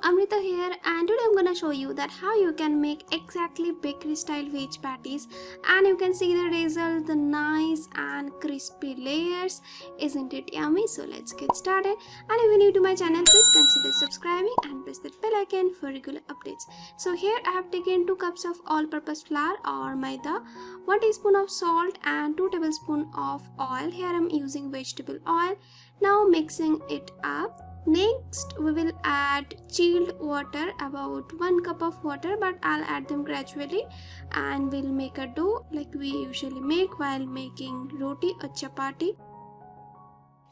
Amrita here, and today I'm gonna show you that how you can make exactly bakery style veg patties, and you can see the result, the nice and crispy layers. Isn't it yummy? So let's get started. And if you're new to my channel, please consider subscribing and press that bell icon for regular updates. So here I have taken 2 cups of all-purpose flour or maida, 1 teaspoon of salt and 2 tablespoons of oil. Here I'm using vegetable oil. Now mixing it up. Next we will add chilled water, about 1 cup of water, but I'll add them gradually, and we'll make a dough like we usually make while making roti or chapati.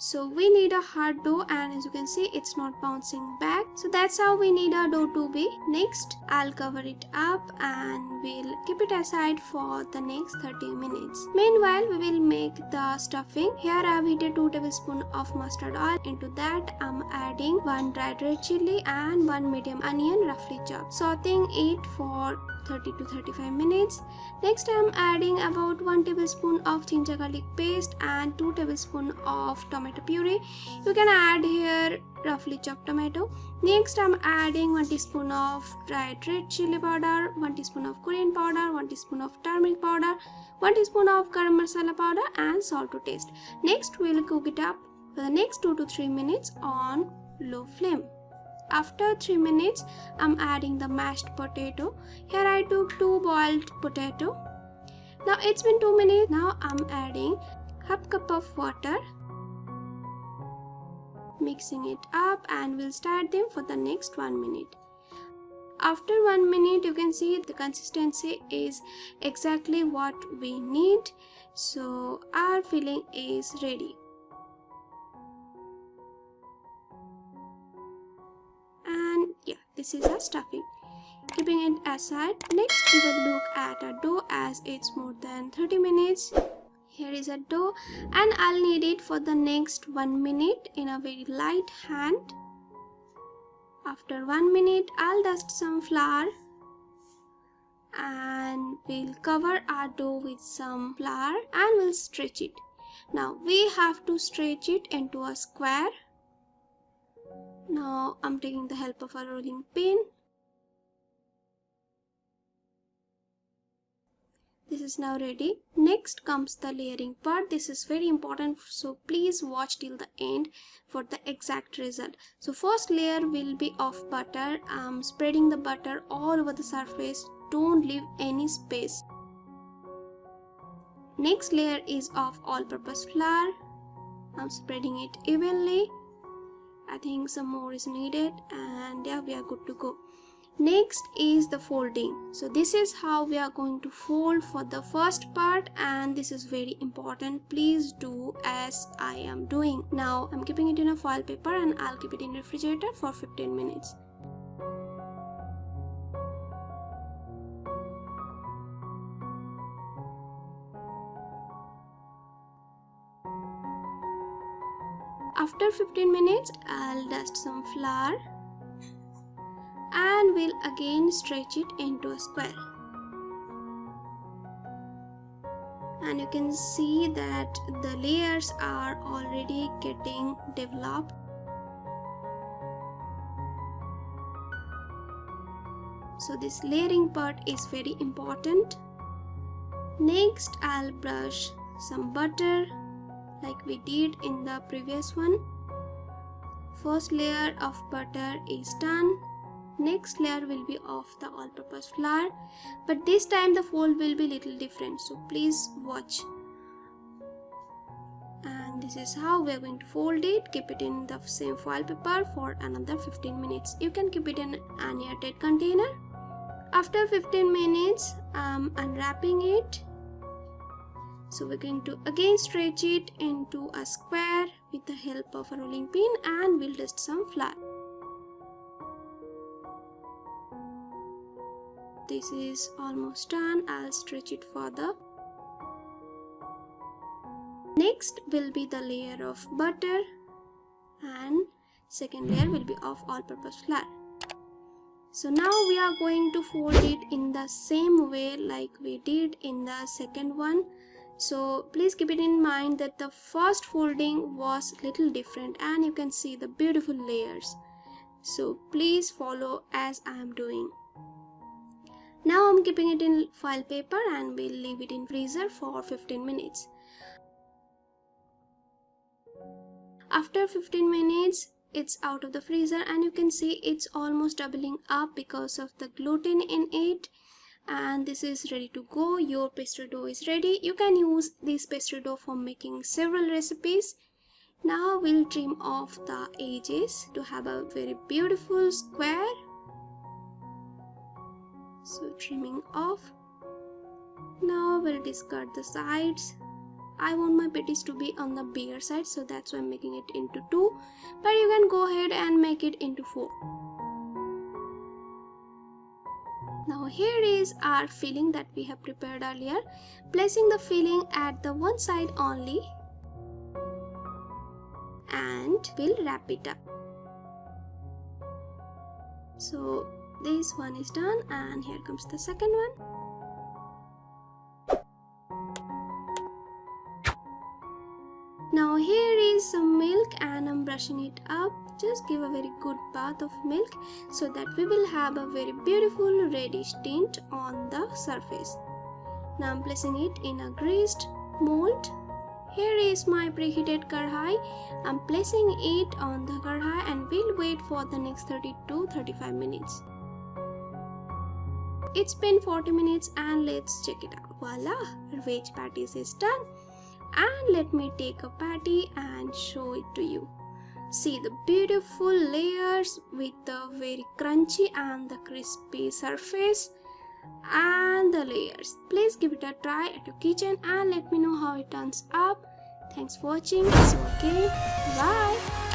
So we need a hard dough, and as you can see it's not bouncing back. So that's how we need our dough to be. Next I'll cover it up and we'll keep it aside for the next 30 minutes. Meanwhile we will make the stuffing. Here I have heated 2 tablespoons of mustard oil. Into that I'm adding 1 dried red chili and 1 medium onion roughly chopped, sauteing it for 30 to 35 minutes. Next I am adding about 1 tablespoon of ginger garlic paste and 2 tablespoons of tomato puree. You can add here roughly chopped tomato. Next I am adding 1 teaspoon of dried red chili powder, 1 teaspoon of coriander powder, 1 teaspoon of turmeric powder, 1 teaspoon of garam masala powder and salt to taste. Next we will cook it up for the next 2 to 3 minutes on low flame. After 3 minutes, I'm adding the mashed potato. Here I took 2 boiled potato. Now it's been 2 minutes. Now I'm adding half cup of water, mixing it up, and we'll stir them for the next 1 minute. After 1 minute, you can see the consistency is exactly what we need. So our filling is ready. This is our stuffing. Keeping it aside, next we will look at a dough as it's more than 30 minutes. Here is a dough, and I'll knead it for the next 1 minute in a very light hand. After 1 minute, I'll dust some flour and we'll cover our dough with some flour and we'll stretch it. Now we have to stretch it into a square. Now I'm taking the help of a rolling pin. This is now ready. Next comes the layering part. This is very important, so please watch till the end for the exact result. So first layer will be of butter. I'm spreading the butter all over the surface. Don't leave any space. Next layer is of all-purpose flour. I'm spreading it evenly. I think some more is needed, and yeah, we are good to go. Next is the folding. So this is how we are going to fold for the first part, and this is very important. Please do as I am doing. Now I'm keeping it in a foil paper and I'll keep it in refrigerator for 15 minutes. After 15 minutes, I'll dust some flour and we'll again stretch it into a square. And you can see that the layers are already getting developed. So this layering part is very important. Next, I'll brush some butter like we did in the previous one. First layer of butter is done. Next layer will be of the all-purpose flour, but this time the fold will be little different, so please watch. And this is how we are going to fold it. Keep it in the same foil paper for another 15 minutes. You can keep it in an airtight container. After 15 minutes, I'm unwrapping it. So we're going to again stretch it into a square with the help of a rolling pin, and we'll dust some flour. This is almost done. I'll stretch it further. Next will be the layer of butter, and second layer will be of all-purpose flour. So now we are going to fold it in the same way like we did in the second one. So please keep it in mind that the first folding was little different, and you can see the beautiful layers. So please follow as I am doing. Now I'm keeping it in foil paper and we'll leave it in freezer for 15 minutes. After 15 minutes, it's out of the freezer and you can see it's almost doubling up because of the gluten in it. And this is ready to go. Your pastry dough is ready. You can use this pastry dough for making several recipes. Now we'll trim off the edges to have a very beautiful square. So trimming off. Now we'll discard the sides. I want my patties to be on the bigger side, so that's why I'm making it into 2. But you can go ahead and make it into 4. Now here is our filling that we have prepared earlier. Placing the filling at the one side only. And we'll wrap it up. So this one is done and here comes the second one. Now here is some milk and I'm brushing it up. Just give a very good bath of milk so that we will have a very beautiful reddish tint on the surface. Now I'm placing it in a greased mold. Here is my preheated kadai. I'm placing it on the kadai and we'll wait for the next 30 to 35 minutes. It's been 40 minutes and let's check it out. Voila! Our veg patties is done. And let me take a patty and show it to you. See the beautiful layers with the very crunchy and the crispy surface and the layers. Please give it a try at your kitchen and let me know how it turns up. Thanks for watching. See you again. Bye.